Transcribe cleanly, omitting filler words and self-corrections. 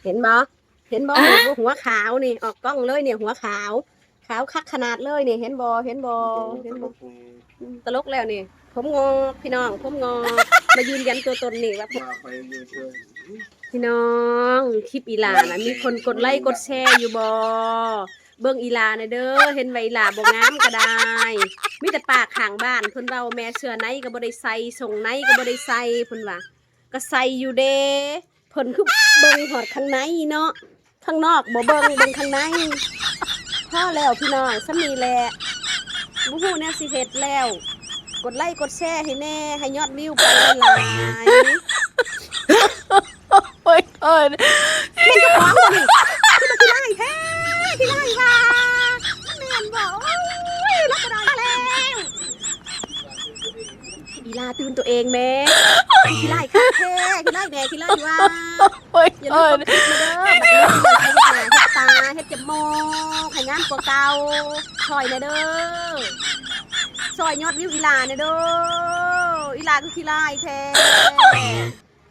เห็นบ่เห็นบ่หัวขาวนี่ออกกล้องเลยเนี่ยหัวขาวขาวคักขนาดเลยนี่เห็นบ่เห็นบ่เห็นบ่ตลกแล้วนี่ผมงอพี่น้องผมงอมายืนยันตัวตนนี่ว่าพี่น้องคลิปอีหลานะมีคนกดไลค์กดแชร์อยู่บ่เบิ่งอีหลานะเด้อเห็นไว้อีหลาบ่งามก็ได้มีแต่ปากข้างบ้านเพิ่นเว้าแม่เสื้อไหนก็บ่ได้ใส่ส่งไหนก็บ่ได้ใส่เพิ่นว่าก็ใส่อยู่เด้เพิ่นคือเบิ่งหอดข้างในเนาะข้างนอกบ่เบิ่งข้างในพอแล้วพี่น้องซะมีแหละบ่ฮู้แนวสิเฮ็ดแล้วกดไลค์กดแชร์ให้แน่ให้ยอดวิวไปหลายโอ้ยเอิญ แม่นจะฟ้องบ่นี่คือมันขี้ไล่แท้ขี้ไล่ว่าแม่นบ่โอ้ยรับบ่ได้แล้วอีลาตื่นตัวเองแม่ขี้ไล่ค่ะแท้ขี้ไล่แน่ขี้ไล่ว่า โอ้ย อย่าลื เอิ ม ญ กดติดมาเด้อแบบนี้เฮ็ดหน้าเฮ็ดตาเฮ็ดจมูกให้งามกว่าเก่าช่อยนะเด้อซอยยอดวิวอีลานะเด้ออีลาคือขี้ไล่แท้